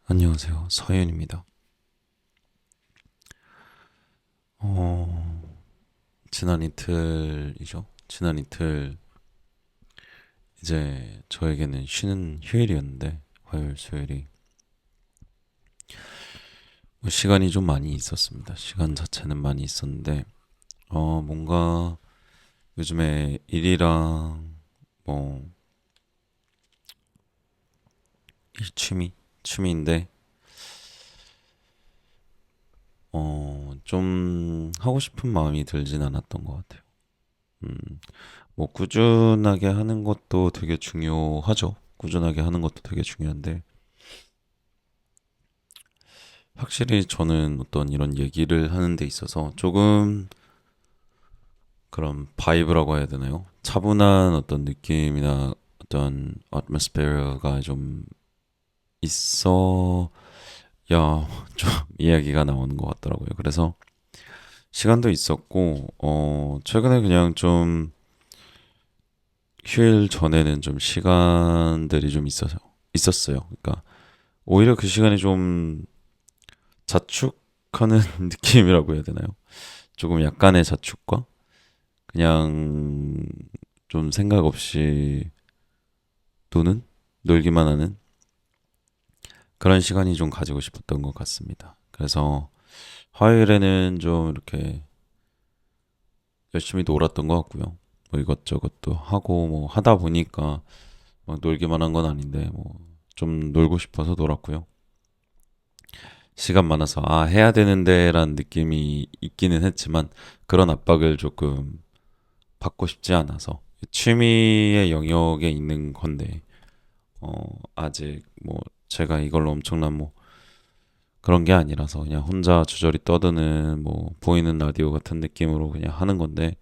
안녕하세요. 서현입니다. 어, 지난 이틀이죠. 지난 이틀 이제 저에게는 쉬는 휴일이었는데 화요일, 수요일이 시간이 좀 많이 있었습니다. 시간 자체는 많이 있었는데 뭔가 요즘에 일이랑 뭐 취미인데 좀 하고 싶은 마음이 들진 않았던 것 같아요. 음, 뭐 꾸준하게 하는 것도 되게 중요하죠. 꾸준하게 하는 것도 되게 중요한데 확실히 저는 어떤 이런 얘기를 하는 데 있어서 조금 그런 바이브라고 해야 되나요? 차분한 어떤 느낌이나 어떤 atmosphere가 좀 있어야 좀 이야기가 나오는 것 같더라고요. 그래서 시간도 있었고, 최근에 그냥 좀 휴일 전에는 좀 시간들이 좀 있었어요. 그러니까 오히려 그 시간이 좀 자축하는 느낌이라고 해야 되나요? 조금 약간의 자축과 그냥 좀 생각 없이 노는 놀기만 하는 그런 시간이 좀 가지고 싶었던 것 같습니다. 그래서 화요일에는 좀 이렇게 열심히 놀았던 것 같고요. 뭐 이것저것도 하고 뭐 하다 보니까 막 놀기만 한 건 아닌데 뭐 좀 놀고 싶어서 놀았고요. 시간 많아서 해야 되는데라는 느낌이 있기는 했지만 그런 압박을 조금 받고 싶지 않아서 취미의 영역에 있는 건데 어, 아직 뭐 제가 이걸로 엄청난 뭐 그런 게 아니라서 그냥 혼자 주저리 떠드는 뭐 보이는 라디오 같은 느낌으로 그냥 하는 건데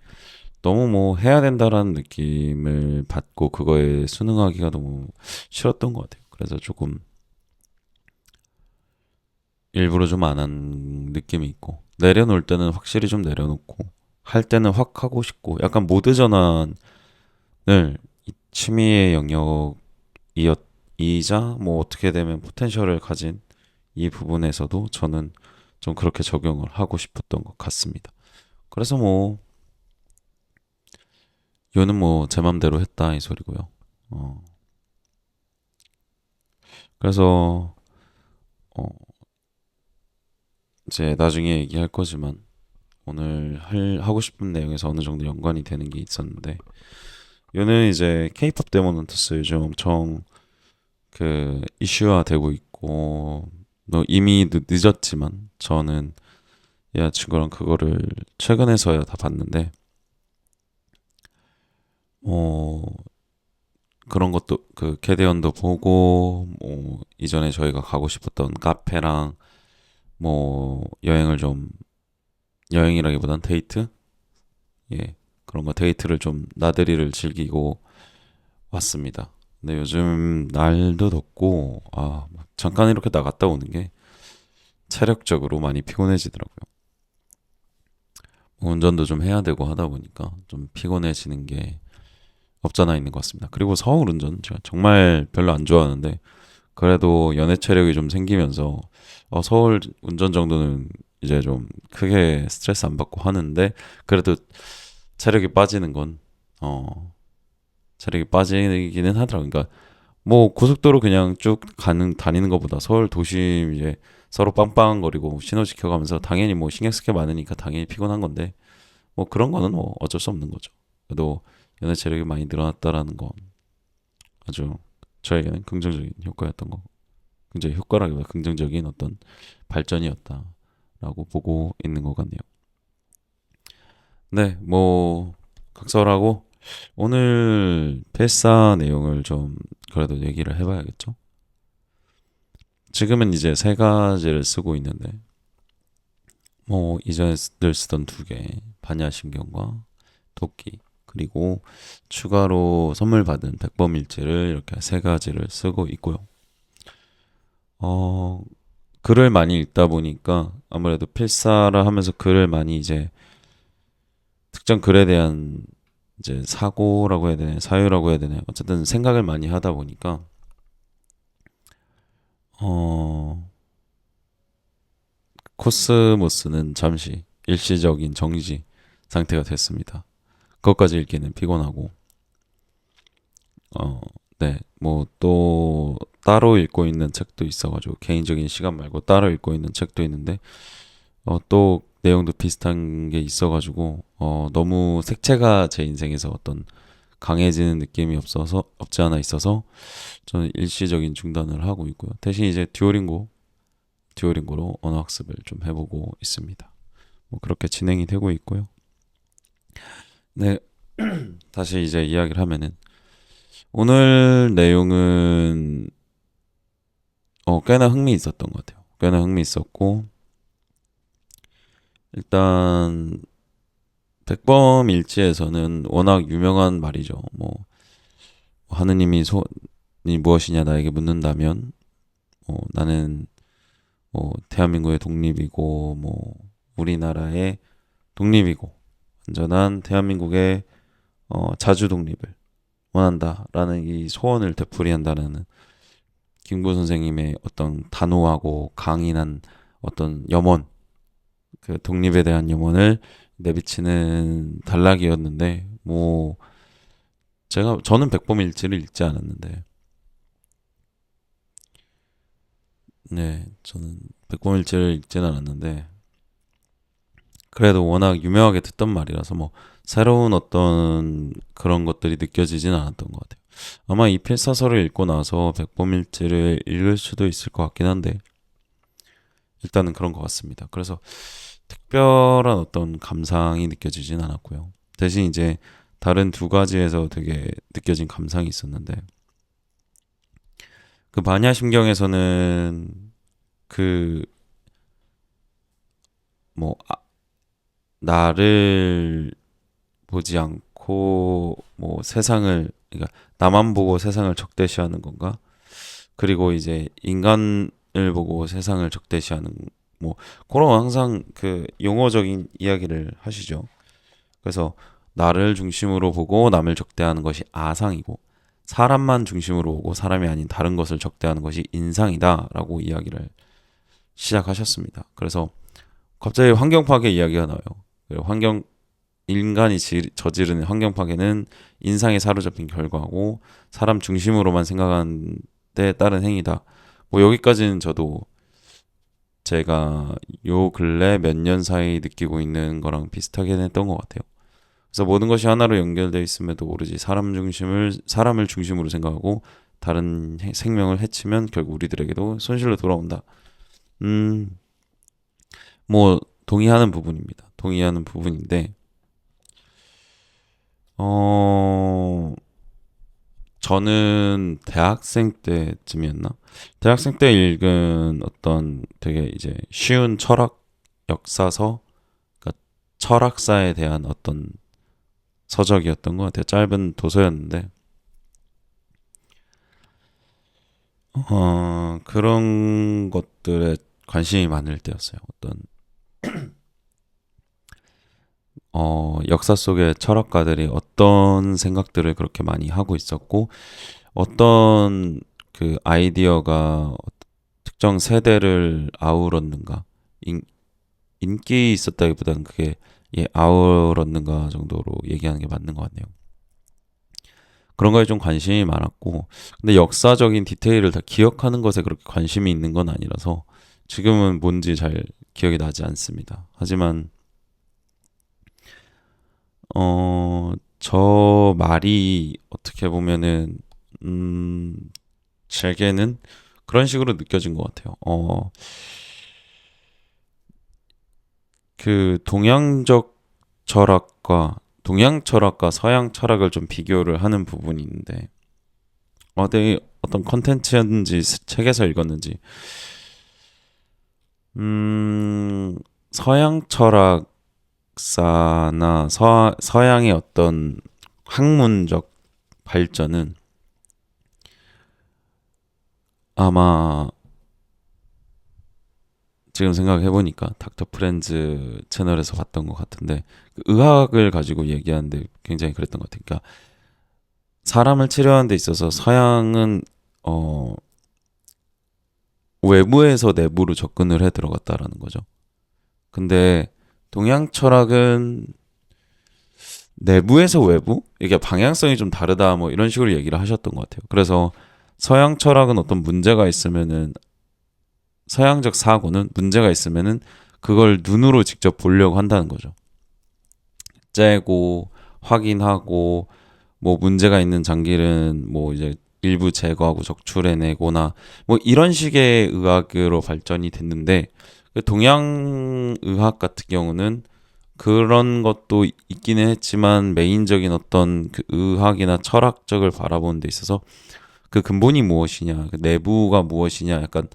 너무 뭐 해야 된다라는 느낌을 받고 그거에 순응하기가 너무 싫었던 것 같아요. 그래서 조금 일부러 좀 안 한 느낌이 있고 내려놓을 때는 확실히 좀 내려놓고 할 때는 확 하고 싶고 약간 모드 전환을 이 취미의 영역이자 뭐 어떻게 되면 포텐셜을 가진 이 부분에서도 저는 좀 그렇게 적용을 하고 싶었던 것 같습니다. 그래서 뭐 요는 뭐 제 맘대로 했다 이 소리고요. 어, 그래서 어, 이제 나중에 얘기할 거지만 오늘 하고 싶은 내용에서 어느 정도 연관이 되는 게 있었는데 요는 이제 케이팝 데모넌트스 요즘 엄청 그 이슈화 되고 있고 뭐 이미 늦었지만 저는 여자친구랑 그거를 최근에서야 다 봤는데 어 그런 것도 그 캐대언도 보고 뭐 이전에 저희가 가고 싶었던 카페랑 뭐 여행을 좀 여행이라기보단 데이트 예 그런 거 데이트를 좀 나들이를 즐기고 왔습니다. 근데 요즘 날도 덥고 잠깐 이렇게 나갔다 오는 게 체력적으로 많이 피곤해지더라고요. 뭐 운전도 좀 해야 되고 하다 보니까 좀 피곤해지는 게 없잖아 있는 것 같습니다. 그리고 서울 운전 제가 정말 별로 안 좋아하는데 그래도 연애 체력이 좀 생기면서 서울 운전 정도는 이제 좀 크게 스트레스 안 받고 하는데 그래도 체력이 빠지는 건 체력이 빠지기는 하더라고요. 그러니까 뭐 고속도로 그냥 쭉 다니는 것보다 서울 도심 이제 서로 빵빵거리고 신호 지켜가면서 당연히 뭐 신경 쓸 게 많으니까 당연히 피곤한 건데 뭐 그런 거는 뭐 어쩔 수 없는 거죠. 그래도 연애 체력이 많이 늘어났다라는 건 아주 저에게는 긍정적인 효과였던 거. 굉장히 효과라기보다 긍정적인 어떤 발전이었다라고 보고 있는 것 같네요. 네, 뭐 각설하고 오늘 패사 내용을 좀 그래도 얘기를 해봐야겠죠. 지금은 이제 세 가지를 쓰고 있는데 뭐 이전에 늘 쓰던 두 개, 반야신경과 도끼 그리고 추가로 선물 받은 백범일지를 이렇게 세 가지를 쓰고 있고요. 어, 글을 많이 읽다 보니까 아무래도 필사를 하면서 글을 많이 이제 특정 글에 대한 이제 사고라고 해야 되나 사유라고 해야 되나 어쨌든 생각을 많이 하다 보니까 어, 코스모스는 잠시 일시적인 정지 상태가 됐습니다. 그것까지 읽기는 피곤하고, 어, 네, 뭐 또 따로 읽고 있는 책도 있어가지고 개인적인 시간 말고 따로 읽고 있는 책도 있는데, 또 내용도 비슷한 게 있어가지고, 너무 색채가 제 인생에서 어떤 강해지는 느낌이 없어서 없지 않아 있어서 저는 일시적인 중단을 하고 있고요. 대신 이제 듀오링고로 언어 학습을 좀 해보고 있습니다. 뭐 그렇게 진행이 되고 있고요. 네, 다시 이제 이야기를 하면은 오늘 내용은 꽤나 흥미 있었던 것 같아요. 꽤나 흥미 있었고 일단 백범일지에서는 워낙 유명한 말이죠. 뭐 하느님이 소원이 무엇이냐 나에게 묻는다면 나는 대한민국의 독립이고 뭐 우리나라의 독립이고 완전한 대한민국의 자주 독립을 원한다라는 이 소원을 되풀이한다는 김구 선생님의 어떤 단호하고 강인한 어떤 염원, 그 독립에 대한 염원을 내비치는 단락이었는데 뭐 저는 백범일지를 읽지 않았는데 네 저는 백범일지를 읽지는 않았는데 그래도 워낙 유명하게 듣던 말이라서 뭐 새로운 어떤 그런 것들이 느껴지진 않았던 것 같아요. 아마 이 필사설을 읽고 나서 백범일지를 읽을 수도 있을 것 같긴 한데 일단은 그런 것 같습니다. 그래서 특별한 어떤 감상이 느껴지진 않았고요. 대신 이제 다른 두 가지에서 되게 느껴진 감상이 있었는데 그 반야심경에서는 그 뭐 나를 보지 않고 뭐 세상을 그러니까 나만 보고 세상을 적대시하는 건가? 그리고 이제 인간을 보고 세상을 적대시하는 뭐 그런 항상 그 용어적인 이야기를 하시죠. 그래서 나를 중심으로 보고 남을 적대하는 것이 아상이고 사람만 중심으로 보고 사람이 아닌 다른 것을 적대하는 것이 인상이다라고 이야기를 시작하셨습니다. 그래서 갑자기 환경 파괴 이야기가 나와요. 인간이 저지르는 환경 파괴는 인상에 사로잡힌 결과고 사람 중심으로만 생각하는 데 따른 행위다. 뭐 여기까지는 저도 제가 요 근래 몇 년 사이 느끼고 있는 거랑 비슷하게 했던 것 같아요. 그래서 모든 것이 하나로 연결되어 있음에도 오로지 사람을 중심으로 생각하고 다른 생명을 해치면 결국 우리들에게도 손실로 돌아온다. 음, 뭐 동의하는 부분입니다. 동의하는 부분인데 어 저는 대학생 때쯤이었나? 대학생 때 읽은 어떤 되게 이제 쉬운 철학 역사서, 그러니까 철학사에 대한 어떤 서적이었던 것 같아요. 짧은 도서였는데, 그런 것들에 관심이 많을 때였어요. 역사 속의 철학가들이 어떤 생각들을 그렇게 많이 하고 있었고, 어떤 그 아이디어가 특정 세대를 아우렀는가, 인, 인기 있었다기보다는 그게 아우렀는가 정도로 얘기하는 게 맞는 것 같네요. 그런 거에 좀 관심이 많았고, 근데 역사적인 디테일을 다 기억하는 것에 그렇게 관심이 있는 건 아니라서 지금은 뭔지 잘 기억이 나지 않습니다. 하지만 저 말이 어떻게 보면은 음, 제게는 그런 식으로 느껴진 것 같아요. 그 동양 철학과 서양 철학을 좀 비교를 하는 부분이 있는데 어떤 컨텐츠였는지 책에서 읽었는지 서양 철학사나 서양의 어떤 학문적 발전은 아마 지금 생각해보니까 닥터 프렌즈 채널에서 봤던 것 같은데 그 의학을 가지고 얘기하는데 굉장히 그랬던 것 같아요. 그러니까 사람을 치료하는 데 있어서 서양은 어 외부에서 내부로 접근을 해 들어갔다라는 거죠. 근데 동양 철학은 내부에서 외부? 이게 방향성이 좀 다르다 뭐 이런 식으로 얘기를 하셨던 것 같아요. 그래서 서양 철학은 어떤 문제가 있으면은 서양적 사고는 문제가 있으면은 그걸 눈으로 직접 보려고 한다는 거죠. 째고 확인하고 뭐 문제가 있는 장기는 뭐 이제 일부 제거하고 적출해내거나 뭐 이런 식의 의학으로 발전이 됐는데 그 동양 의학 같은 경우는 그런 것도 있기는 했지만 메인적인 어떤 그 의학이나 철학적을 바라보는 데 있어서 그 근본이 무엇이냐, 그 내부가 무엇이냐, 약간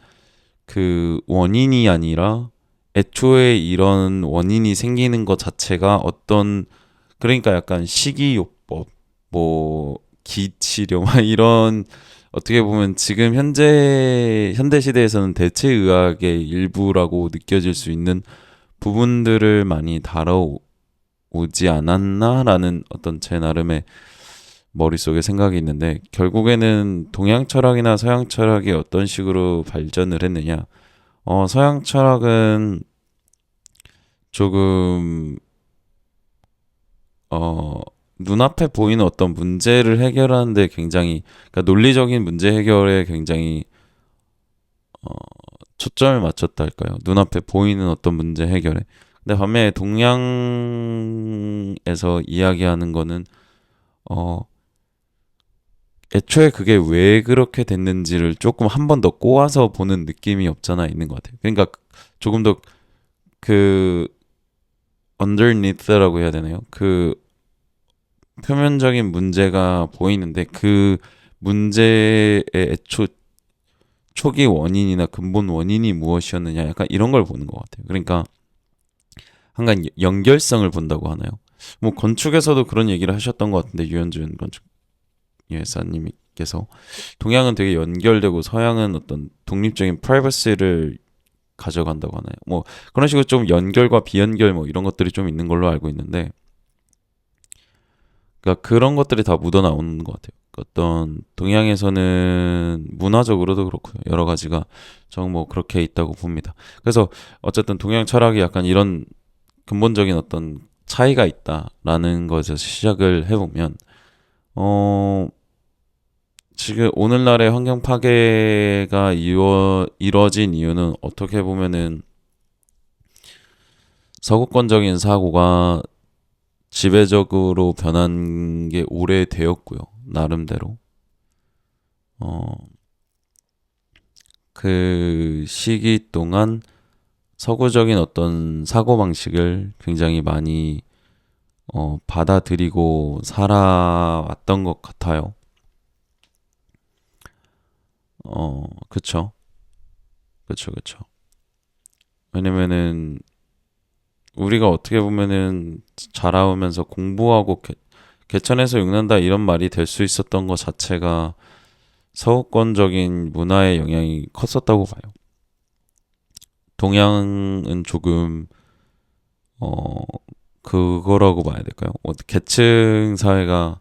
그 원인이 아니라 애초에 이런 원인이 생기는 것 자체가 어떤 그러니까 약간 식이요법, 뭐 기치료 막 이런 어떻게 보면 지금 현대 시대에서는 대체 의학의 일부라고 느껴질 수 있는 부분들을 많이 다뤄오지 않았나라는 어떤 제 나름의 머릿속에 생각이 있는데 결국에는 동양 철학이나 서양 철학이 어떤 식으로 발전을 했느냐 서양 철학은 조금 어, 눈앞에 보이는 어떤 문제를 해결하는데 굉장히 그러니까 논리적인 문제 해결에 굉장히 어, 초점을 맞췄다 할까요? 눈앞에 보이는 어떤 문제 해결에. 근데 반면에 동양에서 이야기하는 거는 어, 애초에 그게 왜 그렇게 됐는지를 조금 한 번 더 꼬아서 보는 느낌이 없잖아 있는 것 같아요. 그러니까 조금 더 그 underneath라고 해야 되나요? 그 표면적인 문제가 보이는데 그 문제의 초기 원인이나 근본 원인이 무엇이었느냐 약간 이런 걸 보는 것 같아요. 그러니까 한간 연결성을 본다고 하나요? 뭐 건축에서도 그런 얘기를 하셨던 것 같은데 유현준 건축 예사님께서 동양은 되게 연결되고 서양은 어떤 독립적인 프라이버시를 가져간다고 하나요? 뭐 그런 식으로 좀 연결과 비연결 뭐 이런 것들이 좀 있는 걸로 알고 있는데 그러니까 그런 것들이 다 묻어 나오는 것 같아요. 어떤 동양에서는 문화적으로도 그렇고요. 여러 가지가 정뭐 그렇게 있다고 봅니다. 그래서 어쨌든 동양 철학이 약간 이런 근본적인 어떤 차이가 있다라는 것에서 시작을 해보면 어 지금 오늘날의 환경 파괴가 이루어진 이유는 어떻게 보면은 서구권적인 사고가 지배적으로 변한 게 오래되었고요. 나름대로. 어, 그 시기 동안 서구적인 어떤 사고방식을 굉장히 많이 받아들이고 살아왔던 것 같아요. 그쵸. 그쵸, 그쵸. 왜냐면은 우리가 어떻게 보면은 자라오면서 공부하고 개천에서 육난다 이런 말이 될 수 있었던 것 자체가 서구권적인 문화의 영향이 컸었다고 봐요. 동양은 조금 어 그거라고 봐야 될까요? 계층 사회가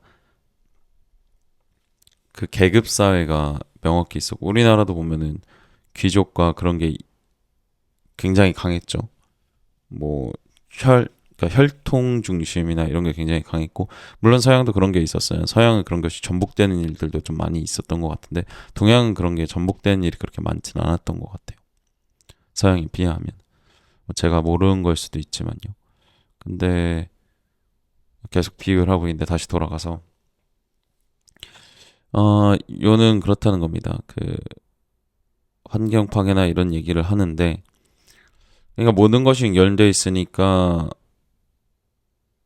그 계급 사회가 명확히 있었고 우리나라도 보면은 귀족과 그런 게 굉장히 강했죠. 뭐 그러니까 혈통 중심이나 이런 게 굉장히 강했고 물론 서양도 그런 게 있었어요. 서양은 그런 것이 전복되는 일들도 좀 많이 있었던 것 같은데 동양은 그런 게 전복되는 일이 그렇게 많지는 않았던 것 같아요. 서양에 비하면 제가 모르는 걸 수도 있지만요. 근데 계속 비교를 하고 있는데 다시 돌아가서 요는 그렇다는 겁니다. 그 환경 파괴나 이런 얘기를 하는데 그러니까 모든 것이 연결돼 있으니까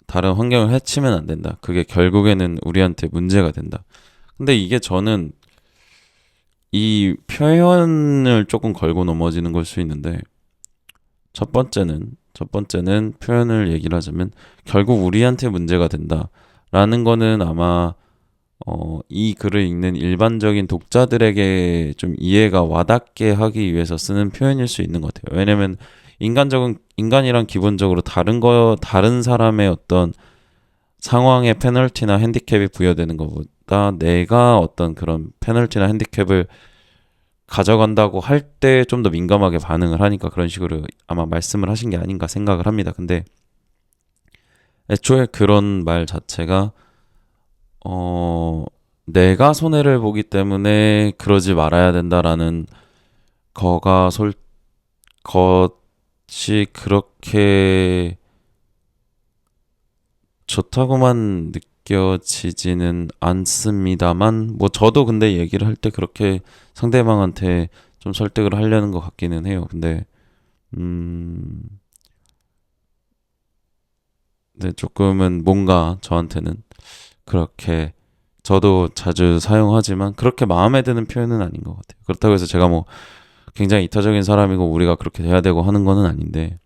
다른 환경을 해치면 안 된다. 그게 결국에는 우리한테 문제가 된다. 근데 이게 저는 이 표현을 조금 걸고 넘어지는 걸 수 있는데 첫 번째는 표현을 얘기를 하자면 결국 우리한테 문제가 된다라는 거는 아마 이 글을 읽는 일반적인 독자들에게 좀 이해가 와닿게 하기 위해서 쓰는 표현일 수 있는 것 같아요. 왜냐면 인간이란 기본적으로 다른 사람의 어떤 상황의 페널티나 핸디캡이 부여되는 것보다 내가 어떤 그런 페널티나 핸디캡을 가져간다고 할 때 좀 더 민감하게 반응을 하니까 그런 식으로 아마 말씀을 하신 게 아닌가 생각을 합니다. 근데 애초에 그런 말 자체가 어 내가 손해를 보기 때문에 그러지 말아야 된다라는 거가 것이 그렇게 좋다고만 느껴지지는 않습니다만, 뭐 저도 근데 얘기를 할 때 그렇게 상대방한테 좀 설득을 하려는 것 같기는 해요. 근데 음, 네, 조금은 뭔가 저한테는 그렇게, 저도 자주 사용하지만 그렇게 마음에 드는 표현은 아닌 것 같아요. 그렇다고 해서 제가 뭐 굉장히 이타적인 사람이고 우리가 그렇게 돼야 되고 하는 거는 아닌데,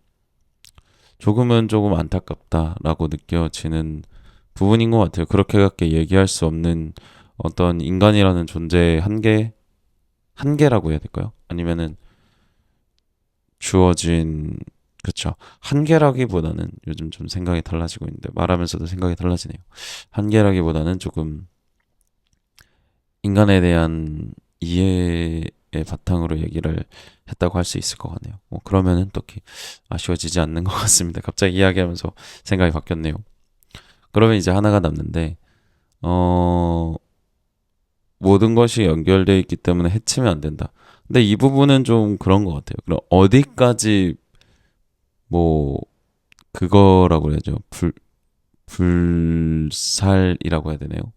조금은 조금 안타깝다라고 느껴지는 부분인 것 같아요. 그렇게밖에 얘기할 수 없는 어떤 인간이라는 존재의 한계라고 해야 될까요? 아니면은 주어진, 그쵸. 한계라기보다는, 요즘 좀 생각이 달라지고 있는데 말하면서도 생각이 달라지네요. 한계라기보다는 조금 인간에 대한 이해의 바탕으로 얘기를 했다고 할 수 있을 것 같네요. 뭐 그러면은 딱히 아쉬워지지 않는 것 같습니다. 갑자기 이야기하면서 생각이 바뀌었네요. 그러면 이제 하나가 남는데, 어, 모든 것이 연결되어 있기 때문에 해치면 안 된다. 근데 이 부분은 좀 그런 것 같아요. 그럼 어디까지 뭐 그거라고 해야죠. 불살이라고 해야 되나요?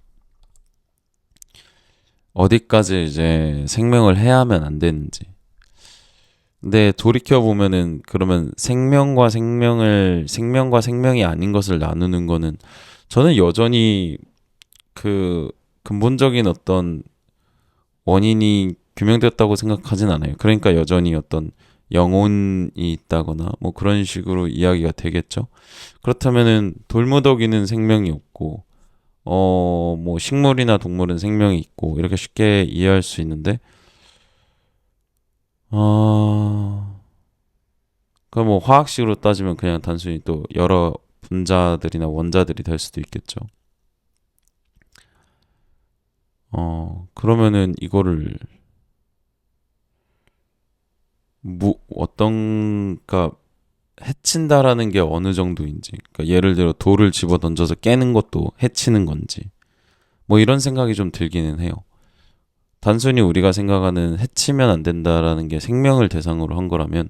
어디까지 이제 생명을 해야만 안 되는지. 근데 돌이켜 보면은 그러면 생명과 생명이 아닌 것을 나누는 거는, 저는 여전히 그 근본적인 어떤 원인이 규명되었다고 생각하진 않아요. 그러니까 여전히 어떤 영혼이 있다거나 뭐 그런 식으로 이야기가 되겠죠. 그렇다면은 돌무더기는 생명이 없고, 뭐 식물이나 동물은 생명이 있고, 이렇게 쉽게 이해할 수 있는데, 그뭐 화학식으로 따지면 그냥 단순히 또 여러 분자들이나 원자들이 될 수도 있겠죠. 그러면은 이거를 그러니까 해친다라는 게 어느 정도인지, 그러니까 예를 들어 돌을 집어 던져서 깨는 것도 해치는 건지, 뭐 이런 생각이 좀 들기는 해요. 단순히 우리가 생각하는 해치면 안 된다라는 게 생명을 대상으로 한 거라면,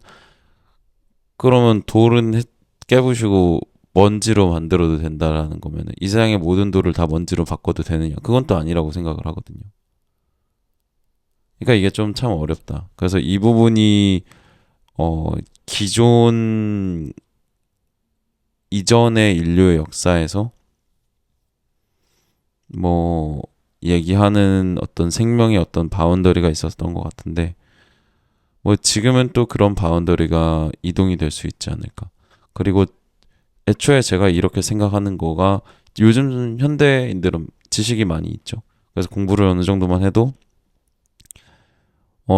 그러면 돌은 깨부시고 먼지로 만들어도 된다라는 거면 이 세상의 모든 돌을 다 먼지로 바꿔도 되느냐? 그건 또 아니라고 생각을 하거든요. 그러니까 이게 좀 참 어렵다. 그래서 이 부분이 어, 기존 이전의 인류의 역사에서 뭐 얘기하는 어떤 생명의 어떤 바운더리가 있었던 것 같은데, 뭐 지금은 또 그런 바운더리가 이동이 될 수 있지 않을까. 그리고 애초에 제가 이렇게 생각하는 거가, 요즘 현대인들은 지식이 많이 있죠. 그래서 공부를 어느 정도만 해도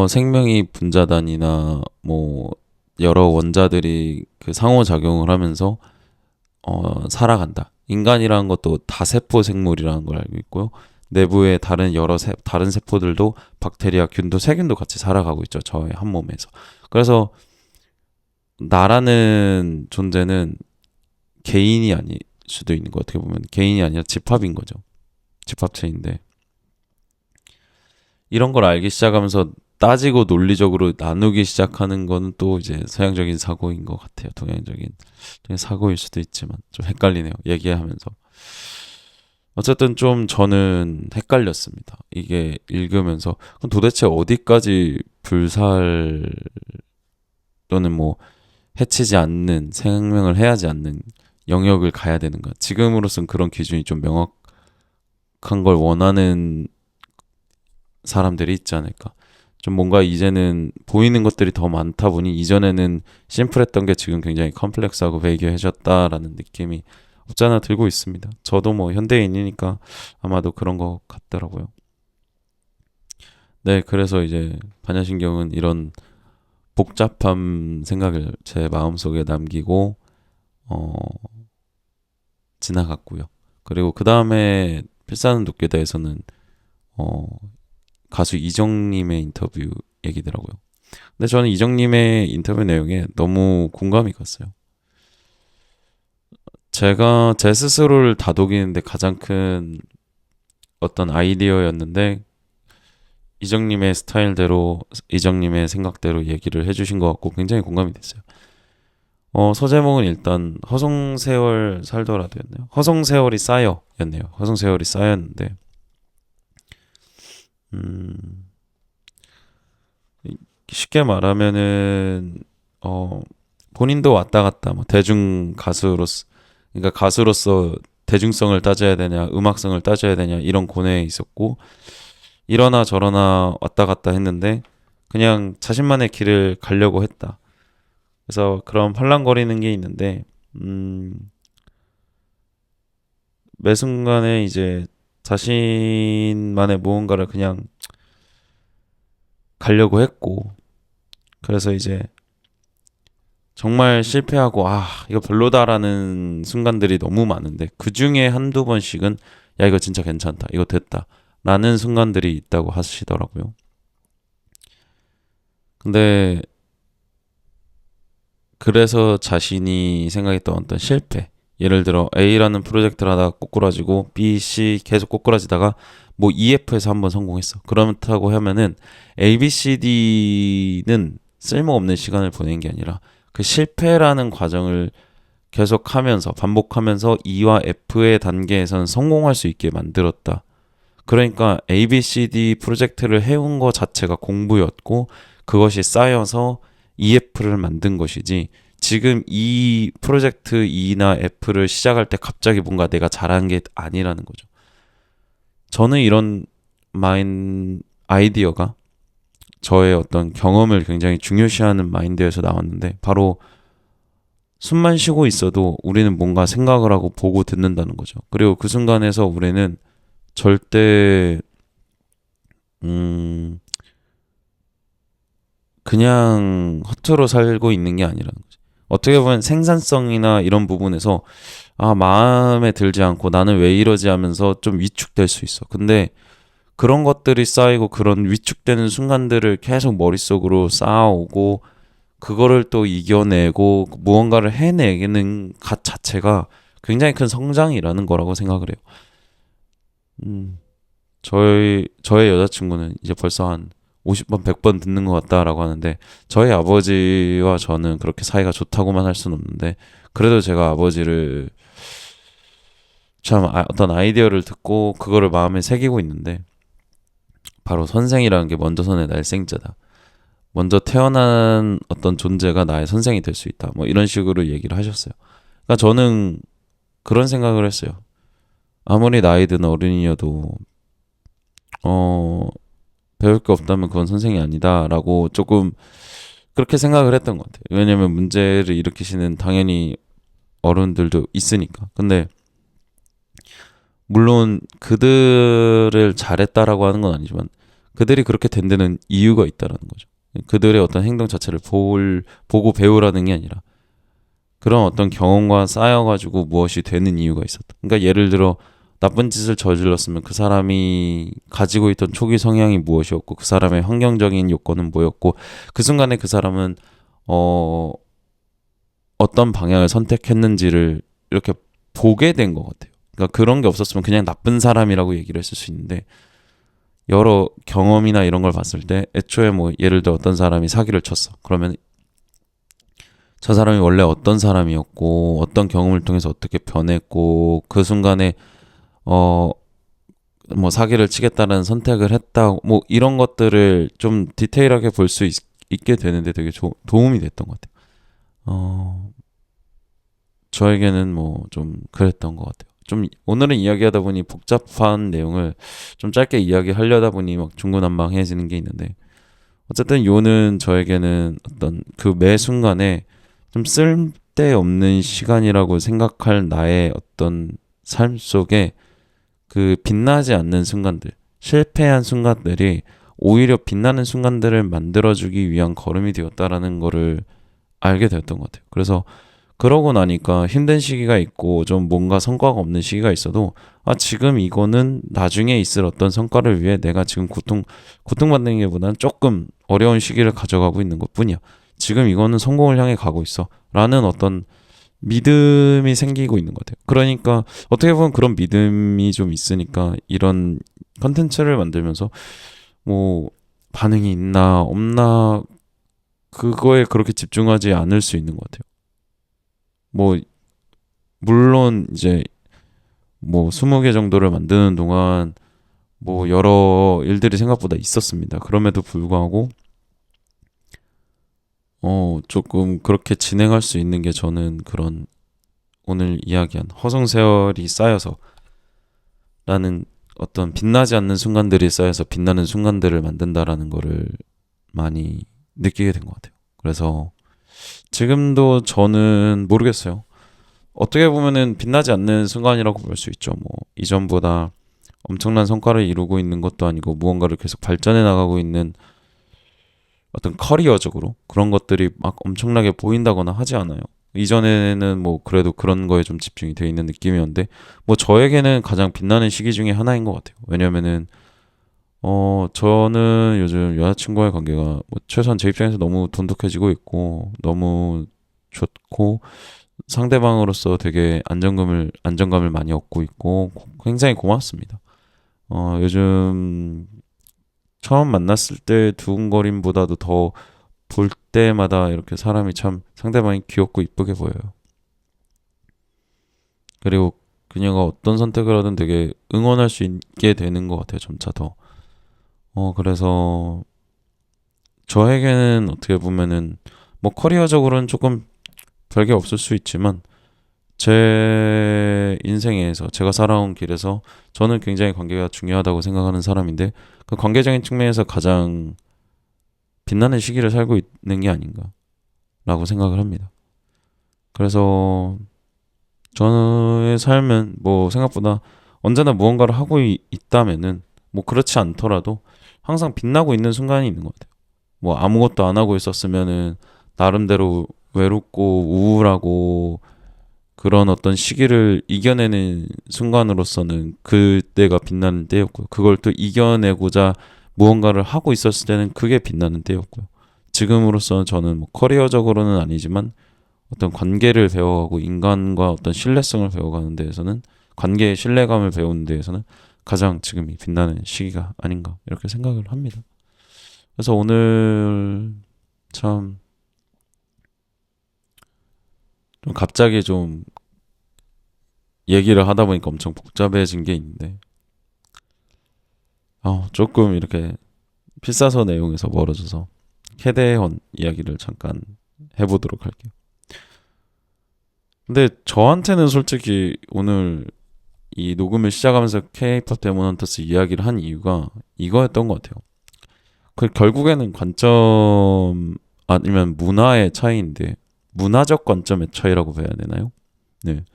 생명이 분자단이나 뭐 여러 원자들이 그 상호작용을 하면서 살아간다. 인간이라는 것도 다세포 생물이라는 걸 알고 있고요. 내부에 다른 세포들도 박테리아, 균도, 세균도 같이 살아가고 있죠. 저의 한 몸에서. 그래서 나라는 존재는 개인이 아닐 수도 있는 거, 어떻게 보면 개인이 아니라 집합인 거죠. 집합체인데, 이런 걸 알기 시작하면서 따지고 논리적으로 나누기 시작하는 거는 또 이제 서양적인 사고인 것 같아요. 동양적인 사고일 수도 있지만 좀 헷갈리네요. 얘기하면서. 어쨌든 좀 저는 헷갈렸습니다. 이게 읽으면서 그럼 도대체 어디까지 불살 또는 뭐 해치지 않는, 생명을 해하지 않는 영역을 가야 되는가? 지금으로선 그런 기준이 좀 명확한 걸 원하는 사람들이 있지 않을까? 좀 뭔가 이제는 보이는 것들이 더 많다 보니 이전에는 심플했던 게 지금 굉장히 컴플렉스하고 베이기해졌다라는 느낌이 없잖아 들고 있습니다. 저도 뭐 현대인이니까 아마도 그런 것 같더라고요. 네, 그래서 이제 반야신경은 이런 복잡한 생각을 제 마음속에 남기고 어, 지나갔고요. 그리고 그 다음에 필사는 돕게 대해서는 어, 가수 이정님의 인터뷰 얘기더라고요. 근데 저는 이정님의 인터뷰 내용에 너무 공감이 갔어요. 제가 제 스스로를 다독이는데 가장 큰 어떤 아이디어였는데 이정님의 스타일대로 이정님의 생각대로 얘기를 해주신 것 같고 굉장히 공감이 됐어요. 소제목은 일단 허송세월 살더라도였네요. 허송세월이 쌓여였네요. 허송세월이 쌓였는데 음, 쉽게 말하면은 어, 본인도 왔다 갔다 뭐 대중 가수로서 그러니까 가수로서 대중성을 따져야 되냐 음악성을 따져야 되냐 이런 고뇌에 있었고 이러나 저러나 왔다 갔다 했는데 그냥 자신만의 길을 가려고 했다. 그래서 그런 팔랑거리는 게 있는데 음, 매 순간에 이제 자신만의 무언가를 그냥 가려고 했고 그래서 이제 정말 실패하고 이거 별로다라는 순간들이 너무 많은데 그 중에 한두 번씩은 야 이거 진짜 괜찮다 이거 됐다 라는 순간들이 있다고 하시더라고요. 근데 그래서 자신이 생각했던 어떤 실패 예를 들어 A라는 프로젝트를 하다가 꼬꾸라지고 B, C 계속 꼬꾸라지다가 뭐 EF에서 한번 성공했어. 그렇다고 하면은 A, B, C, D는 쓸모없는 시간을 보낸 게 아니라 그 실패라는 과정을 계속하면서 반복하면서 E와 F의 단계에선 성공할 수 있게 만들었다. 그러니까 A, B, C, D 프로젝트를 해온 것 자체가 공부였고 그것이 쌓여서 EF를 만든 것이지 지금 이 프로젝트 E나 F를 시작할 때 갑자기 뭔가 내가 잘한 게 아니라는 거죠. 저는 이런 아이디어가 저의 어떤 경험을 굉장히 중요시하는 마인드에서 나왔는데 바로 숨만 쉬고 있어도 우리는 뭔가 생각을 하고 보고 듣는다는 거죠. 그리고 그 순간에서 우리는 절대 음 그냥 허투루 살고 있는 게 아니라는 거죠. 어떻게 보면 생산성이나 이런 부분에서 마음에 들지 않고 나는 왜 이러지 하면서 좀 위축될 수 있어. 근데 그런 것들이 쌓이고 그런 위축되는 순간들을 계속 머릿속으로 쌓아오고 그거를 또 이겨내고 무언가를 해내는 것 자체가 굉장히 큰 성장이라는 거라고 생각을 해요. 음, 저의 여자친구는 이제 벌써 한 50번, 100번 듣는 것 같다라고 하는데 저희 아버지와 저는 그렇게 사이가 좋다고만 할 수는 없는데 그래도 제가 아버지를 참 어떤 아이디어를 듣고 그거를 마음에 새기고 있는데 바로 선생이라는 게 먼저 선의 날생자다. 먼저 태어난 어떤 존재가 나의 선생이 될 수 있다. 뭐 이런 식으로 얘기를 하셨어요. 그러니까 저는 그런 생각을 했어요. 아무리 나이 든 어른이어도 어 배울 게 없다면 그건 선생이 아니다라고 조금 그렇게 생각을 했던 것 같아요. 왜냐면 문제를 일으키시는 당연히 어른들도 있으니까. 근데 물론 그들을 잘했다라고 하는 건 아니지만 그들이 그렇게 된 데는 이유가 있다라는 거죠. 그들의 어떤 행동 자체를 보고 배우라는 게 아니라 그런 어떤 경험과 쌓여가지고 무엇이 되는 이유가 있었다. 그러니까 예를 들어 나쁜 짓을 저질렀으면 그 사람이 가지고 있던 초기 성향이 무엇이었고 그 사람의 환경적인 요건은 뭐였고 그 순간에 그 사람은 어, 어떤 방향을 선택했는지를 이렇게 보게 된 것 같아요. 그러니까 그런 게 없었으면 그냥 나쁜 사람이라고 얘기를 했을 수 있는데 여러 경험이나 이런 걸 봤을 때 애초에 뭐 예를 들어 어떤 사람이 사기를 쳤어. 그러면 저 사람이 원래 어떤 사람이었고 어떤 경험을 통해서 어떻게 변했고 그 순간에 어 뭐 사기를 치겠다는 선택을 했다 뭐 이런 것들을 좀 디테일하게 볼 수 있게 되는데 되게 도움이 됐던 것 같아요. 어 저에게는 뭐 좀 그랬던 것 같아요. 좀 오늘은 이야기하다 보니 복잡한 내용을 좀 짧게 이야기하려다 보니 막 중구난방해지는 게 있는데 어쨌든 요는 저에게는 어떤 그 매 순간에 좀 쓸데없는 시간이라고 생각할 나의 어떤 삶 속에 그 빛나지 않는 순간들, 실패한 순간들이 오히려 빛나는 순간들을 만들어주기 위한 걸음이 되었다라는 거를 알게 되었던 것 같아요. 그래서 그러고 나니까 힘든 시기가 있고 좀 뭔가 성과가 없는 시기가 있어도 지금 이거는 나중에 있을 어떤 성과를 위해 내가 지금 고통받는 게 보다는 조금 어려운 시기를 가져가고 있는 것 뿐이야. 지금 이거는 성공을 향해 가고 있어. 라는 어떤 믿음이 생기고 있는 것 같아요. 그러니까 어떻게 보면 그런 믿음이 좀 있으니까 이런 컨텐츠를 만들면서 뭐 반응이 있나 없나 그거에 그렇게 집중하지 않을 수 있는 것 같아요. 뭐 물론 이제 뭐 20개 정도를 만드는 동안 뭐 여러 일들이 생각보다 있었습니다. 그럼에도 불구하고 조금 그렇게 진행할 수 있는 게 저는 그런 오늘 이야기한 허송세월이 쌓여서 라는 어떤 빛나지 않는 순간들이 쌓여서 빛나는 순간들을 만든다라는 거를 많이 느끼게 된 것 같아요. 그래서 지금도 저는 모르겠어요. 어떻게 보면은 빛나지 않는 순간이라고 볼 수 있죠. 뭐 이전보다 엄청난 성과를 이루고 있는 것도 아니고 무언가를 계속 발전해 나가고 있는 어떤 커리어적으로 그런 것들이 막 엄청나게 보인다거나 하지 않아요. 이전에는 뭐 그래도 그런 거에 좀 집중이 되어 있는 느낌이었는데 뭐 저에게는 가장 빛나는 시기 중에 하나인 것 같아요. 왜냐면은 저는 요즘 여자친구와의 관계가 뭐 최소한 제 입장에서 너무 돈독해지고 있고 너무 좋고 상대방으로서 되게 안정감을 많이 얻고 있고 굉장히 고맙습니다. 요즘 처음 만났을 때 두근거림보다도 더 볼 때마다 이렇게 사람이 참 상대방이 귀엽고 이쁘게 보여요. 그리고 그녀가 어떤 선택을 하든 되게 응원할 수 있게 되는 것 같아요, 점차 더. 그래서 저에게는 어떻게 보면은 뭐 커리어적으로는 조금 별게 없을 수 있지만 제 인생에서 제가 살아온 길에서 저는 굉장히 관계가 중요하다고 생각하는 사람인데 그 관계적인 측면에서 가장 빛나는 시기를 살고 있는 게 아닌가라고 생각을 합니다. 그래서 저의 삶은 뭐 생각보다 언제나 무언가를 하고 있다면은 뭐 그렇지 않더라도 항상 빛나고 있는 순간이 있는 것 같아요. 뭐 아무것도 안 하고 있었으면은 나름대로 외롭고 우울하고 그런 어떤 시기를 이겨내는 순간으로서는 그때가 빛나는 때였고요. 그걸 또 이겨내고자 무언가를 하고 있었을 때는 그게 빛나는 때였고요. 지금으로서는 저는 뭐 커리어적으로는 아니지만 어떤 관계를 배워가고 인간과 어떤 신뢰성을 배워가는 데에서는 관계의 신뢰감을 배우는 데에서는 가장 지금이 빛나는 시기가 아닌가 이렇게 생각을 합니다. 그래서 오늘 참 좀 갑자기 좀 얘기를 하다 보니까 엄청 복잡해진 게 있는데 조금 이렇게 필사서 내용에서 멀어져서 캐대헌 이야기를 잠깐 해보도록 할게요. 근데 저한테는 솔직히 오늘 이 녹음을 시작하면서 K-pop 데몬 헌터스 이야기를 한 이유가 이거였던 것 같아요. 그 결국에는 관점 아니면 문화의 차이인데 문화적 관점의 차이라고 봐야 되나요? 네.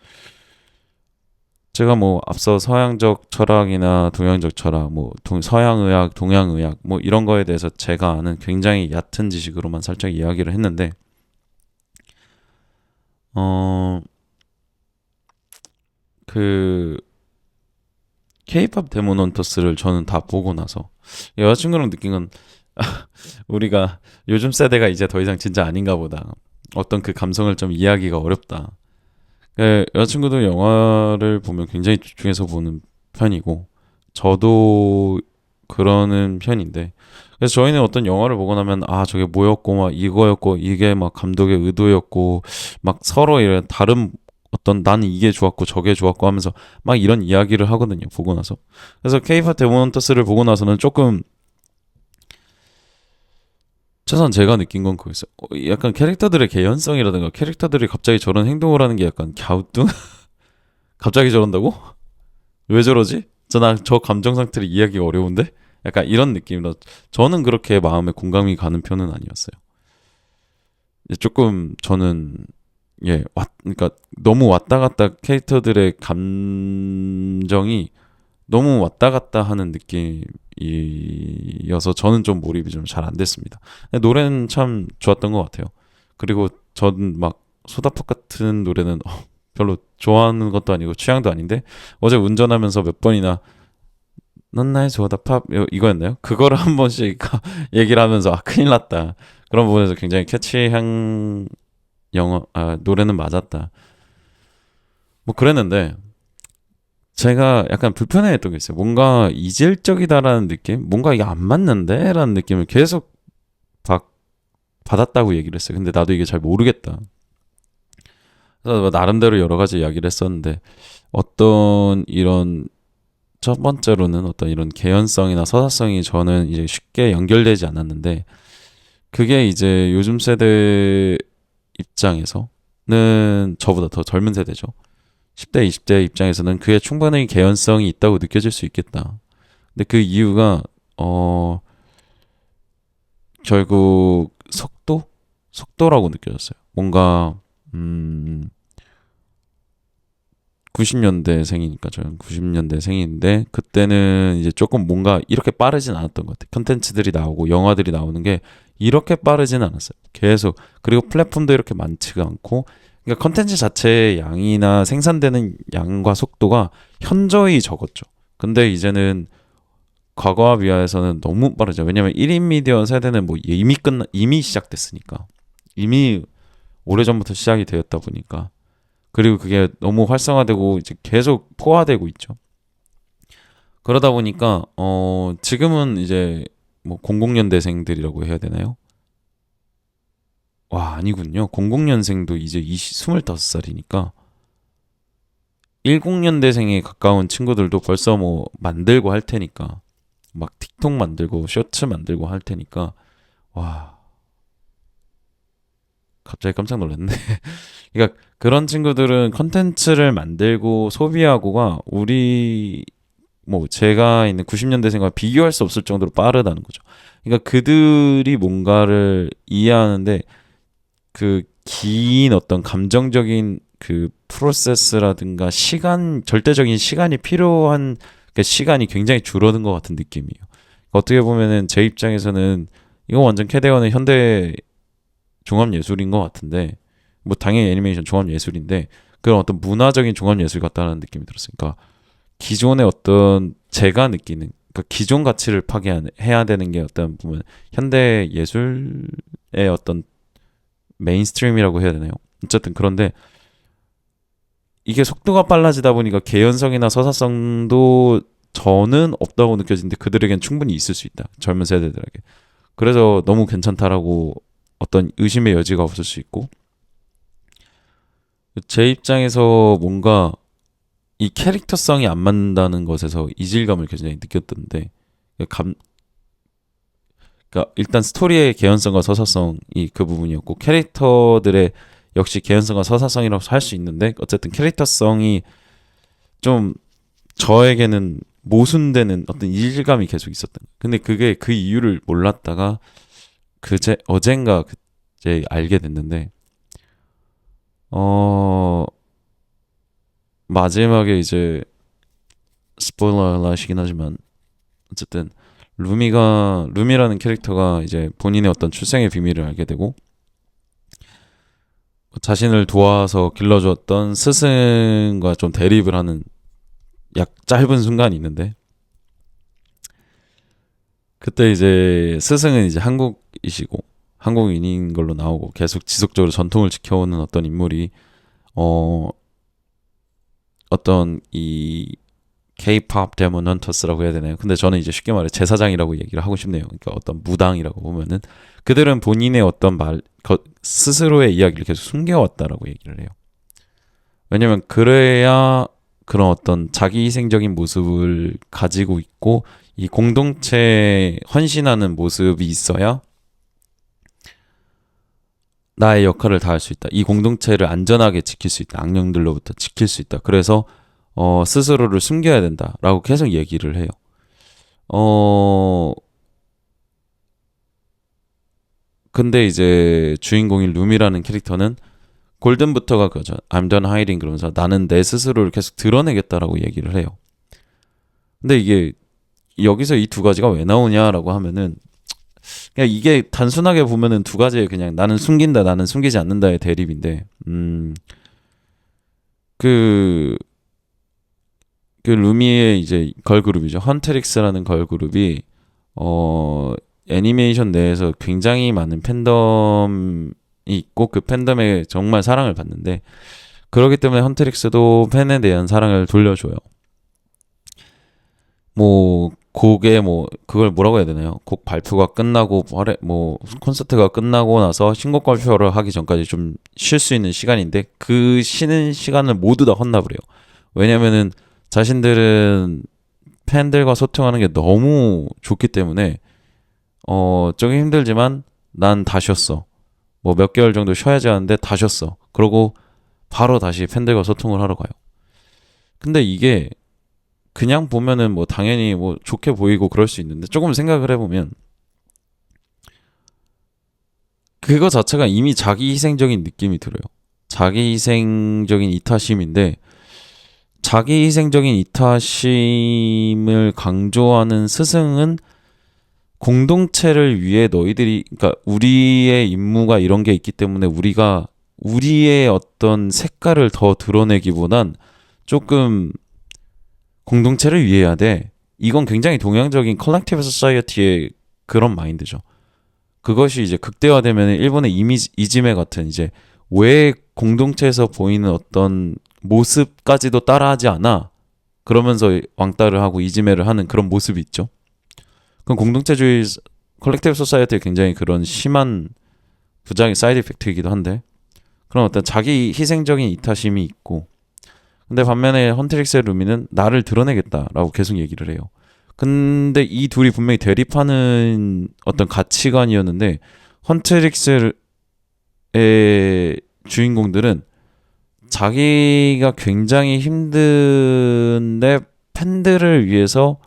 제가 뭐 앞서 서양적 철학이나 동양적 철학, 뭐 서양의학, 동양의학 뭐 이런 거에 대해서 제가 아는 굉장히 얕은 지식으로만 살짝 이야기를 했는데 어, 그 K-pop 데몬 헌터스를 저는 다 보고 나서 여자친구랑 느낀 건 우리가 요즘 세대가 이제 더 이상 진짜 아닌가 보다. 어떤 그 감성을 좀 이해하기가 어렵다. 여자친구도 영화를 보면 굉장히 집중해서 보는 편이고 저도 그러는 편인데 그래서 저희는 어떤 영화를 보고 나면 저게 뭐였고 막 이거였고 이게 막 감독의 의도였고 막 서로 이런 다른 어떤 나는 이게 좋았고 저게 좋았고 하면서 막 이런 이야기를 하거든요 보고 나서. 그래서 K-pop 데몬터스를 보고 나서는 조금 최소한 제가 느낀 건 그거였어요. 약간 캐릭터들의 개연성이라든가 캐릭터들이 갑자기 저런 행동을 하는 게 약간 갸우뚱? 갑자기 저런다고? 왜 저러지? 저 감정 상태를 이해하기가 어려운데? 약간 이런 느낌이라 저는 그렇게 마음에 공감이 가는 편은 아니었어요. 조금 저는 그러니까 너무 왔다 갔다 캐릭터들의 감정이 너무 왔다 갔다 하는 느낌이어서 저는 좀 몰입이 좀 잘 안 됐습니다. 노래는 참 좋았던 것 같아요. 그리고 전 막 소다팝 같은 노래는 별로 좋아하는 것도 아니고 취향도 아닌데 어제 운전하면서 몇 번이나 넌 나의 소다팝 이거였나요? 그거를 한 번씩 얘기를 하면서 큰일 났다. 그런 부분에서 굉장히 캐치한 노래는 맞았다. 뭐 그랬는데 제가 약간 불편해했던 게 있어요. 뭔가 이질적이다라는 느낌, 뭔가 이게 안 맞는데라는 느낌을 계속 받, 받았다고 얘기를 했어요. 근데 나도 이게 잘 모르겠다. 그래서 뭐 나름대로 여러 가지 이야기를 했었는데 어떤 이런 첫 번째로는 어떤 이런 개연성이나 서사성이 저는 이제 쉽게 연결되지 않았는데 그게 이제 요즘 세대 입장에서는 저보다 더 젊은 세대죠. 10대, 20대 입장에서는 그게 충분히 개연성이 있다고 느껴질 수 있겠다. 근데 그 이유가 결국 속도라고 느껴졌어요. 뭔가 90년대생이니까 저는 90년대생인데 그때는 이제 조금 뭔가 이렇게 빠르진 않았던 것 같아요. 컨텐츠들이 나오고 영화들이 나오는 게 이렇게 빠르진 않았어요. 계속 그리고 플랫폼도 이렇게 많지가 않고 그러니까 컨텐츠 자체의 양이나 생산되는 양과 속도가 현저히 적었죠. 근데 이제는 과거와 비하해서는 너무 빠르죠. 왜냐면 1인 미디어 세대는 뭐 이미 시작됐으니까. 이미 오래전부터 시작이 되었다 보니까. 그리고 그게 너무 활성화되고 이제 계속 포화되고 있죠. 그러다 보니까 지금은 이제 뭐 00년대생들이라고 해야 되나요? 와, 아니군요. 00년생도 이제 25살이니까 10년대생에 가까운 친구들도 벌써 뭐 만들고 할 테니까 막 틱톡 만들고 쇼츠 만들고 할 테니까 와, 갑자기 깜짝 놀랐네. 그러니까 그런 친구들은 컨텐츠를 만들고 소비하고가 우리 뭐 제가 있는 90년대생과 비교할 수 없을 정도로 빠르다는 거죠. 그러니까 그들이 뭔가를 이해하는데 그 긴 어떤 감정적인 그 프로세스라든가 절대적인 시간이 필요한 그 시간이 굉장히 줄어든 것 같은 느낌이에요. 어떻게 보면은 제 입장에서는 이거 완전 캐대어는 현대 종합예술인 것 같은데 뭐 당연히 애니메이션 종합예술인데 그런 어떤 문화적인 종합예술 같다는 느낌이 들었으니까 기존의 어떤 제가 느끼는 그러니까 기존 가치를 파괴해야 되는 게 어떤 보면 현대 예술의 어떤 메인스트림이라고 해야 되나요? 어쨌든 그런데 이게 속도가 빨라지다 보니까 개연성이나 서사성도 저는 없다고 느껴지는데 그들에겐 충분히 있을 수 있다. 젊은 세대들에게. 그래서 너무 괜찮다라고 어떤 의심의 여지가 없을 수 있고 제 입장에서 뭔가 이 캐릭터성이 안 맞는다는 것에서 이질감을 굉장히 느꼈던데 그러니까 일단 스토리의 개연성과 서사성이 그 부분이었고 캐릭터들의 역시 개연성과 서사성이라고 할 수 있는데 어쨌든 캐릭터성이 좀 저에게는 모순되는 어떤 이질감이 계속 있었던 거예요. 근데 그게 그 이유를 몰랐다가 어젠가 그제 알게 됐는데 마지막에 이제 스포일러 알라시긴 하지만 어쨌든 루미라는 캐릭터가 이제 본인의 어떤 출생의 비밀을 알게 되고 자신을 도와서 길러주었던 스승과 좀 대립을 하는 약 짧은 순간이 있는데 그때 이제 스승은 이제 한국인인 걸로 나오고 계속 지속적으로 전통을 지켜오는 어떤 인물이 어떤 이 K-pop 데몬 헌터스라고 해야 되나요? 근데 저는 이제 쉽게 말해 제사장이라고 얘기를 하고 싶네요. 그러니까 어떤 무당이라고 보면은 그들은 본인의 어떤 스스로의 이야기를 계속 숨겨왔다라고 얘기를 해요. 왜냐면 그래야 그런 어떤 자기 희생적인 모습을 가지고 있고 이 공동체에 헌신하는 모습이 있어야 나의 역할을 다할 수 있다. 이 공동체를 안전하게 지킬 수 있다. 악령들로부터 지킬 수 있다. 그래서 스스로를 숨겨야 된다라고 계속 얘기를 해요. 근데 이제 주인공인 룸이라는 캐릭터는 골든부터가 그죠. I'm done hiding 그러면서 나는 내 스스로를 계속 드러내겠다라고 얘기를 해요. 근데 이게 여기서 이 두 가지가 왜 나오냐라고 하면은 그냥 이게 단순하게 보면은 두 가지의 그냥 나는 숨긴다, 나는 숨기지 않는다의 대립인데, 그, 그 루미의 이제 걸그룹이죠. 헌트릭스라는 걸그룹이, 어, 애니메이션 내에서 굉장히 많은 팬덤이 있고, 그 팬덤에 정말 사랑을 받는데, 그렇기 때문에 헌트릭스도 팬에 대한 사랑을 돌려줘요. 뭐 곡에 뭐 그걸 뭐라고 해야 되나요? 곡 발표가 끝나고 뭐 콘서트가 끝나고 나서 신곡 발표를 하기 전까지 좀 쉴 수 있는 시간인데 그 쉬는 시간을 모두 다 헌납을 해요. 왜냐면은 자신들은 팬들과 소통하는 게 너무 좋기 때문에 조금 힘들지만 난 다 쉬었어. 뭐 몇 개월 정도 쉬어야지 하는데 다 쉬었어. 그러고 바로 다시 팬들과 소통을 하러 가요. 근데 이게 그냥 보면은 뭐 당연히 뭐 좋게 보이고 그럴 수 있는데 조금 생각을 해보면 그거 자체가 이미 자기 희생적인 느낌이 들어요. 자기 희생적인 이타심인데 자기 희생적인 이타심을 강조하는 스승은 공동체를 위해 너희들이 그러니까 우리의 임무가 이런 게 있기 때문에 우리가 우리의 어떤 색깔을 더 드러내기보단 조금 공동체를 위해야 돼. 이건 굉장히 동양적인 컬렉티브 소사이어티의 그런 마인드죠. 그것이 이제 극대화되면 일본의 이지메 같은 이제 왜 공동체에서 보이는 어떤 모습까지도 따라하지 않아. 그러면서 왕따를 하고 이지메를 하는 그런 모습이 있죠. 그건 공동체주의 컬렉티브 소사이어티의 굉장히 그런 심한 부작용 사이드 이펙트이기도 한데 그런 어떤 자기 희생적인 이타심이 있고 근데 반면에 헌트릭스의 루미는 나를 드러내겠다라고 계속 얘기를 해요. 근데 이 둘이 분명히 대립하는 어떤 가치관이었는데 헌트릭스의 주인공들은 자기가 굉장히 힘든데 팬들을 위해서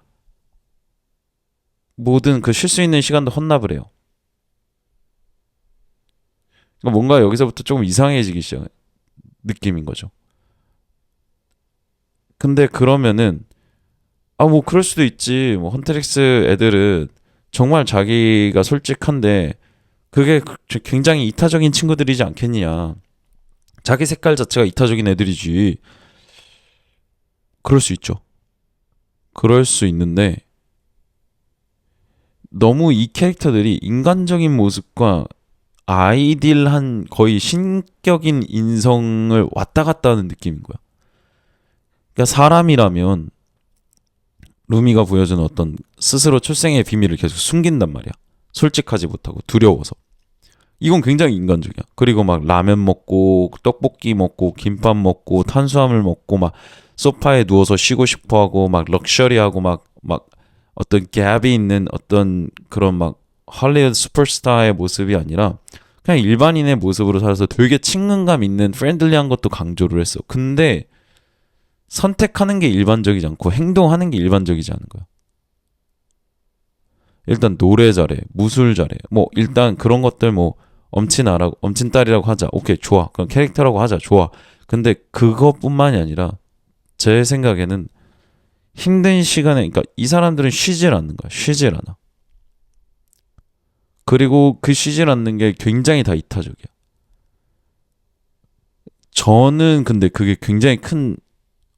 모든 그 쉴 수 있는 시간도 헌납을 해요. 그러니까 뭔가 여기서부터 조금 이상해지기 시작한 느낌인 거죠. 근데 그러면은 뭐 그럴 수도 있지. 뭐 헌트릭스 애들은 정말 자기가 솔직한데 그게 굉장히 이타적인 친구들이지 않겠냐. 자기 색깔 자체가 이타적인 애들이지. 그럴 수 있죠. 그럴 수 있는데 너무 이 캐릭터들이 인간적인 모습과 아이딜한 거의 신격인 인성을 왔다 갔다 하는 느낌인 거야. 그러니까 사람이라면 루미가 보여주는 어떤 스스로 출생의 비밀을 계속 숨긴단 말이야. 솔직하지 못하고 두려워서. 이건 굉장히 인간적이야. 그리고 막 라면 먹고 떡볶이 먹고 김밥 먹고 탄수화물 먹고 막 소파에 누워서 쉬고 싶어하고 막 럭셔리하고 막 어떤 갭이 있는 어떤 그런 막 할리우드 슈퍼스타의 모습이 아니라 그냥 일반인의 모습으로 살아서 되게 친근감 있는 프렌들리한 것도 강조를 했어. 근데 선택하는 게 일반적이지 않고 행동하는 게 일반적이지 않은 거야. 일단 노래 잘해, 무술 잘해. 뭐 일단 그런 것들 뭐 엄친딸이라고 하자. 오케이, 좋아. 그럼 캐릭터라고 하자. 좋아. 근데 그것뿐만이 아니라 제 생각에는 힘든 시간에 그러니까 이 사람들은 쉬질 않는 거야. 쉬질 않아. 그리고 그 쉬질 않는 게 굉장히 다 이타적이야. 저는 근데 그게 굉장히 큰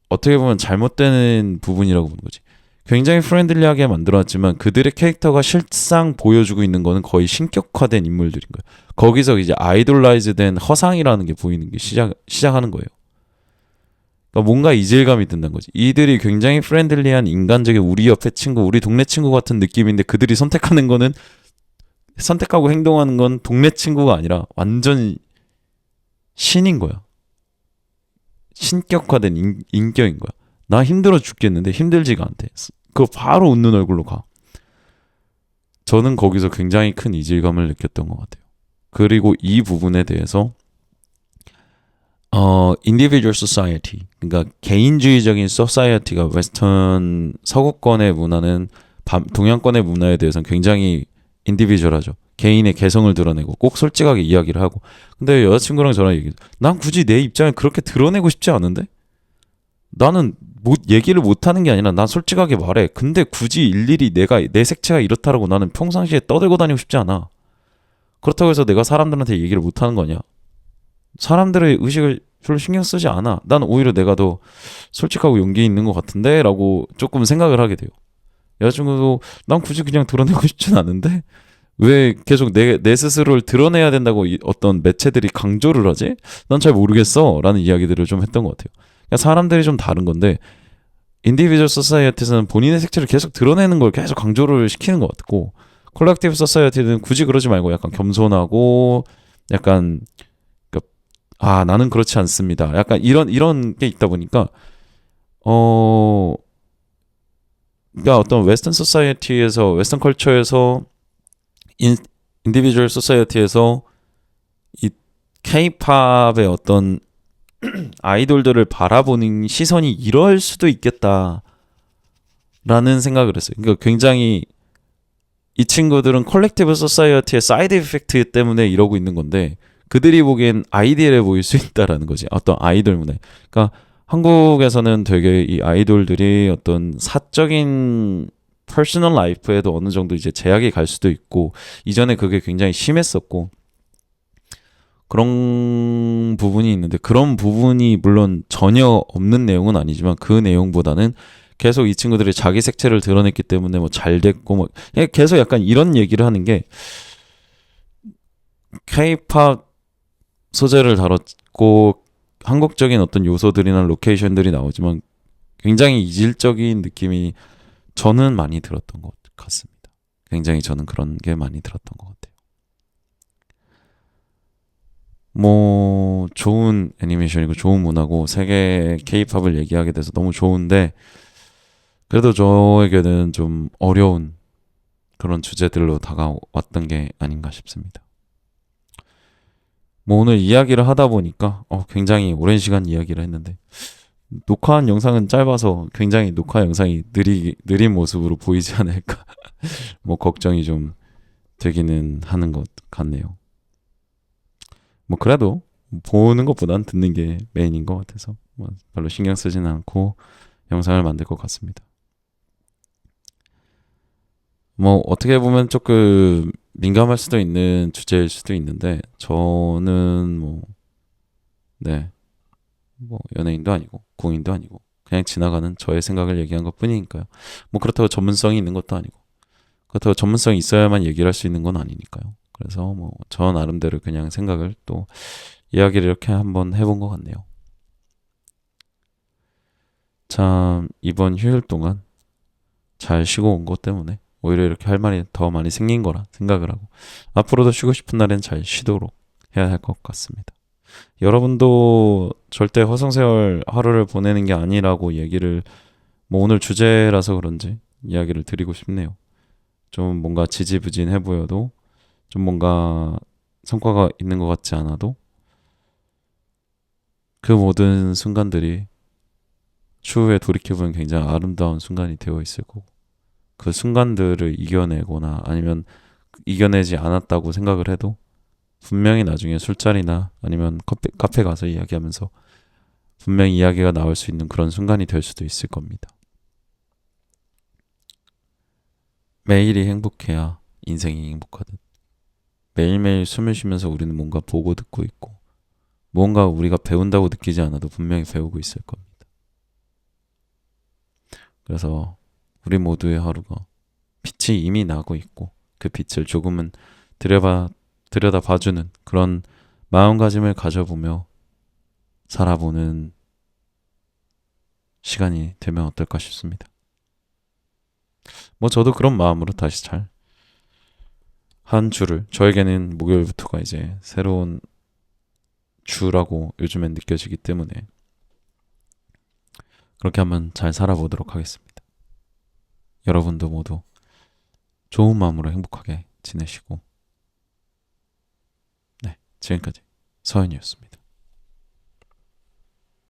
어떻게 보면 잘못되는 부분이라고 보는 거지. 굉장히 프렌들리하게 만들어놨지만 그들의 캐릭터가 실상 보여주고 있는 거는 거의 신격화된 인물들인 거예요. 거기서 이제 아이돌라이즈된 허상이라는 게 보이는 게 시작하는 거예요. 그러니까 뭔가 이질감이 든다는 거지. 이들이 굉장히 프렌들리한 인간적인 우리 옆에 친구, 우리 동네 친구 같은 느낌인데 그들이 선택하는 거는 선택하고 행동하는 건 동네 친구가 아니라 완전 신인 거야. 신격화된 인격인 거야. 나 힘들어 죽겠는데 힘들지가 않대. 그거 바로 웃는 얼굴로 가. 저는 거기서 굉장히 큰 이질감을 느꼈던 것 같아요. 그리고 이 부분에 대해서 individual society, 그러니까 개인주의적인 society가 웨스턴 서구권의 문화는 동양권의 문화에 대해서는 굉장히 인디비주얼하죠. 개인의 개성을 드러내고 꼭 솔직하게 이야기를 하고. 근데 여자친구랑 저랑 얘기해. 난 굳이 내 입장을 그렇게 드러내고 싶지 않은데? 나는 얘기를 못하는 게 아니라 난 솔직하게 말해. 근데 굳이 일일이 내 색채가 이렇다라고 나는 평상시에 떠들고 다니고 싶지 않아. 그렇다고 해서 내가 사람들한테 얘기를 못하는 거냐? 사람들의 의식을 별로 신경 쓰지 않아. 난 오히려 내가 더 솔직하고 용기 있는 것 같은데? 라고 조금 생각을 하게 돼요. 여자친구도 난 굳이 그냥 드러내고 싶진 않은데? 왜 계속 내 스스로를 드러내야 된다고 어떤 매체들이 강조를 하지? 난 잘 모르겠어. 라는 이야기들을 좀 했던 것 같아요. 그러니까 사람들이 좀 다른 건데, 인디비주얼 소사이어티에서는 본인의 색채를 계속 드러내는 걸 계속 강조를 시키는 것 같고, 콜렉티브 소사이어티는 굳이 그러지 말고 약간 겸손하고, 약간, 나는 그렇지 않습니다. 약간 이런 게 있다 보니까, 그러니까 어떤 웨스턴 소사이어티에서, 웨스턴 컬처에서, 인디비주얼 소사이어티에서 이 케이팝의 어떤 아이돌들을 바라보는 시선이 이럴 수도 있겠다라는 생각을 했어요. 그러니까 굉장히 이 친구들은 컬렉티브 소사이어티의 사이드 이펙트 때문에 이러고 있는 건데 그들이 보기엔 아이디얼해 보일 수 있다라는 거지. 어떤 아이돌 문화. 그러니까 한국에서는 되게 이 아이돌들이 어떤 사적인 퍼스널 라이프에도 어느 정도 이제 제약이 갈 수도 있고 이전에 그게 굉장히 심했었고 그런 부분이 있는데 그런 부분이 물론 전혀 없는 내용은 아니지만 그 내용보다는 계속 이 친구들이 자기 색채를 드러냈기 때문에 뭐 잘 됐고 뭐 계속 약간 이런 얘기를 하는 게 K-팝 소재를 다뤘고 한국적인 어떤 요소들이나 로케이션들이 나오지만 굉장히 이질적인 느낌이 저는 많이 들었던 것 같습니다. 굉장히 저는 그런 게 많이 들었던 것 같아요. 뭐 좋은 애니메이션이고 좋은 문화고 세계 K-팝을 얘기하게 돼서 너무 좋은데 그래도 저에게는 좀 어려운 그런 주제들로 다가왔던 게 아닌가 싶습니다. 뭐 오늘 이야기를 하다 보니까 굉장히 오랜 시간 이야기를 했는데 녹화한 영상은 짧아서 굉장히 녹화 영상이 느린 모습으로 보이지 않을까 뭐 걱정이 좀 되기는 하는 것 같네요. 뭐 그래도 보는 것보단 듣는 게 메인인 것 같아서 뭐 별로 신경 쓰지는 않고 영상을 만들 것 같습니다. 뭐 어떻게 보면 조금 민감할 수도 있는 주제일 수도 있는데 저는 뭐 연예인도 아니고 공인도 아니고 그냥 지나가는 저의 생각을 얘기한 것뿐이니까요. 뭐 그렇다고 전문성이 있는 것도 아니고 그렇다고 전문성이 있어야만 얘기를 할 수 있는 건 아니니까요. 그래서 뭐 저 나름대로 그냥 생각을 또 이야기를 이렇게 한번 해본 것 같네요. 참 이번 휴일 동안 잘 쉬고 온 것 때문에 오히려 이렇게 할 말이 더 많이 생긴 거라 생각을 하고 앞으로도 쉬고 싶은 날엔 잘 쉬도록 해야 할 것 같습니다. 여러분도 절대 허송세월 하루를 보내는 게 아니라고 얘기를 뭐 오늘 주제라서 그런지 이야기를 드리고 싶네요. 좀 뭔가 지지부진해 보여도 좀 뭔가 성과가 있는 것 같지 않아도 그 모든 순간들이 추후에 돌이켜보면 굉장히 아름다운 순간이 되어 있을 거고 그 순간들을 이겨내거나 아니면 이겨내지 않았다고 생각을 해도 분명히 나중에 술자리나 아니면 카페 가서 이야기하면서 분명히 이야기가 나올 수 있는 그런 순간이 될 수도 있을 겁니다. 매일이 행복해야 인생이 행복하듯 매일매일 숨을 쉬면서 우리는 뭔가 보고 듣고 있고 뭔가 우리가 배운다고 느끼지 않아도 분명히 배우고 있을 겁니다. 그래서 우리 모두의 하루가 빛이 이미 나고 있고 그 빛을 조금은 들여다봐주는 그런 마음가짐을 가져보며 살아보는 시간이 되면 어떨까 싶습니다. 뭐 저도 그런 마음으로 다시 잘 한 주를 저에게는 목요일부터가 이제 새로운 주라고 요즘엔 느껴지기 때문에 그렇게 한번 잘 살아보도록 하겠습니다. 여러분도 모두 좋은 마음으로 행복하게 지내시고 네, 지금까지 서현이었습니다.